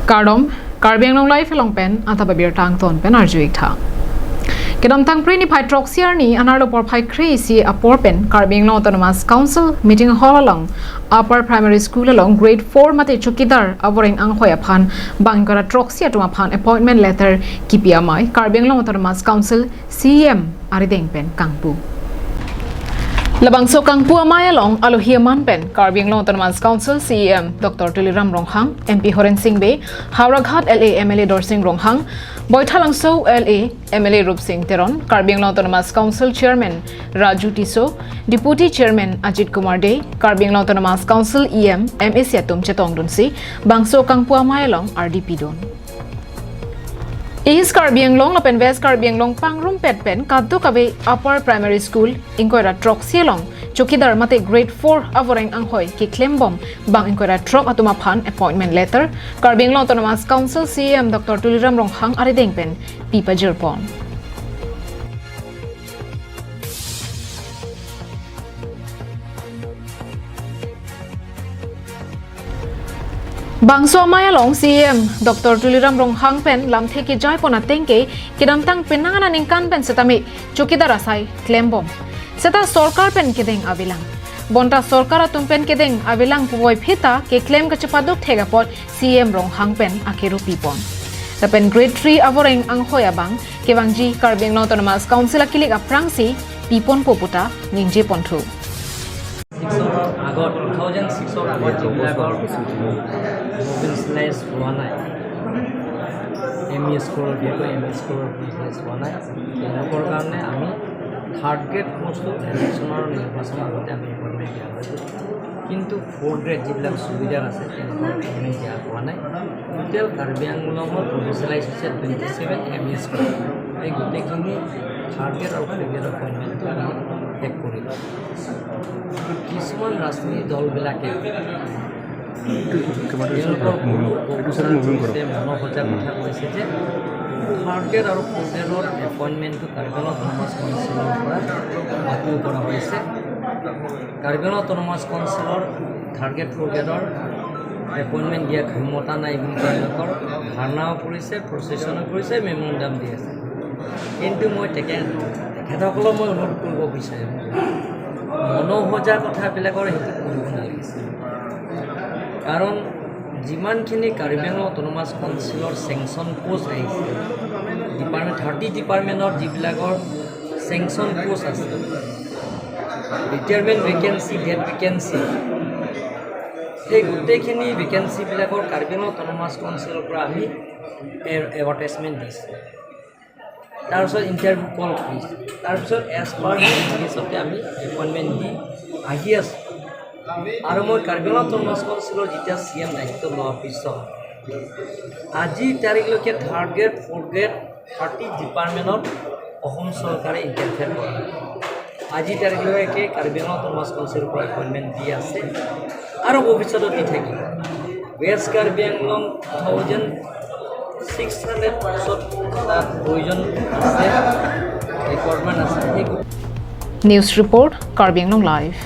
Kardom, Karbi Anglong Life along pen, Atababir Tang Ton Pen Arjuita. Kedam Tang Prini Pai Troxiarni, Anardo por Pai Crazy, a porpen, Karbi Anglong Autonomous Council, meeting hall along, Upper Primary School along, grade 4 Mate Chukidar, avoreng anghoi aphan, Bangara Troxia to aphan, appointment letter, kepi amai, Karbi Anglong Autonomous Council, CEM, Arideng Pen, Kangpu. Labangso kangpu amai along alohiaman pen Karbi Anglong Autonomous Council CEM Dr. Tuliram Ronghang MP Horen Singh Be Hauraghat LA MLA Dorsing Ronghang Boithalangso LA MLA Rup Singh Teron Karbi Anglong Autonomous Council Chairman Raju Tiso Deputy Chairman Ajit Kumar Dey Karbi Anglong Autonomous Council EM MS Atum Chetong Dunsi Bangso kangpu amai along RDP Don East Karbi Anglong Lapen West Karbi Anglong Pangrum Petpen Kaddu Kabe Upper Primary School Inkoira Troxi along Chokidar Mate Grade 4 Avoreng Anghoi Ki Klembom Bang Inkoira Trok Atumaphan Appointment Letter Karbi Anglong Autonomous Council CEM Dr. Tuliram Ronghang Arideng Pen Pipa Jirpon Bangso amai along CEM Dr. Tuliram Ronghang pen lam theke joy pona tengke kidam tang penangana ningkan pen setami chokidar asai klembom seta sarkar pen kedeng abilang bonta sarkar atum pen kedeng abilang puboi phita ke claim ka chapadok thega pot CEM Ronghang pen akeru pipon the pen grade 3 avoreng anghoi abang kebangji Karbi Anglong Autonomous Council akilik aprangsi pipon poputa ningje ponthu আগত 2006 আগত যিবিলাকৰ business হোৱা নাই ME স্কুলৰ বিশেষকৈ ME স্কুলৰ business হোৱা নাই তেওঁলোকৰ কাৰণে আমি থাৰ্ড গ্ৰেড পোষ্টটো ইলেকশ্যনৰ নিৰ্বাচনৰ আগতে আমি এপইণ্টমেণ্ট দিয়া হৈছিল কিন্তু ফ'ৰ্থ গ্ৰেড যিবিলাক সুবিধা আছে তেওঁলোকৰ এপইণ্টমেণ্ট দিয়া হোৱা নাই টোটেল কাৰ্বি আংলঙৰ প্ৰফেচনেলাইজ হৈছে 27 এমই স্কুল এই গোটেইখিনি থাৰ্ড গ্ৰেড আৰু ফ'ৰ্থ গ্ৰেড এপইণ্টমেণ্টটো আমি শেষ কৰিলোঁ কিছুমান ৰাজনৈতিক দলবিলাকে মনোসজা কথা কৈছে যে থাৰ্ড গ্ৰেড আৰু ফ'ৰ্থ গ্ৰেডৰ এপইণ্টমেণ্টটো কাৰ্বি আংলং অট'নমাছ কাউন্সিলৰ পৰা বাতিল কৰা হৈছে কাৰ্বি আংলং অট'নমাছ কাউন্সিলৰ থাৰ্ড গ্ৰেড ফ'ৰ্থ গ্ৰেডৰ এপইণ্টমেণ্ট দিয়া ক্ষমতা নাই বুলি তেওঁলোকৰ ধাৰণাও কৰিছে প্ৰচেছনো কৰিছে মেমৰেণ্ডাম দি আছে কিন্তু মই তেখেতসকলক মই অনুৰোধ কৰিব বিচাৰিম মনোসজা কথাবিলাকৰ সেইটো কৰিব নালাগিছে কাৰণ যিমানখিনি কাৰ্বি আংলং অট'নমাছ কাউন্সিলৰ চেংচন পোষ্ট আহিছে ডিপাৰ্টমেণ্ট 30 ডিপাৰ্টমেণ্টৰ যিবিলাকৰ চেংচন পোষ্ট আছে ৰিটায়াৰমেণ্ট ভেকেঞ্চি ডেট ভেকেঞ্চি এই গোটেইখিনি ভেকেঞ্চিবিলাকৰ কাৰ্বি আংলং অট'নমাছ কাউন্সিলৰ পৰা আমি এডভাৰটাইজমেণ্ট দিছোঁ তাৰপিছত ইণ্টাৰভিউ কল কৰিছে তাৰপিছত এজ পাৰ হিচাপে আমি এপইণ্টমেণ্ট দি আহি আছোঁ আৰু মই কাৰ্বি আংলং অট'নমাছ কাউন্সিলৰ যেতিয়া CM দায়িত্ব লোৱাৰ পিছত আজি তাৰিখলৈকে থাৰ্ড গ্ৰেড ফ'ৰ্থ গ্ৰেড 30 ডিপাৰ্টমেণ্টত অসম চৰকাৰে ইণ্টাৰফেয়াৰ কৰে আজি তাৰিখলৈকে কাৰ্বি আংলং অট'নমাছ কাউন্সিলৰ পৰা এপইণ্টমেণ্ট দি আছে আৰু ভৱিষ্যতত দি থাকিব ৱেষ্ট কাৰ্বি আংলং 600 পোষ্টত তাত প্ৰয়োজন আছে ৰিকোয়াৰমেণ্ট আছে News Report Karbi Anglong Live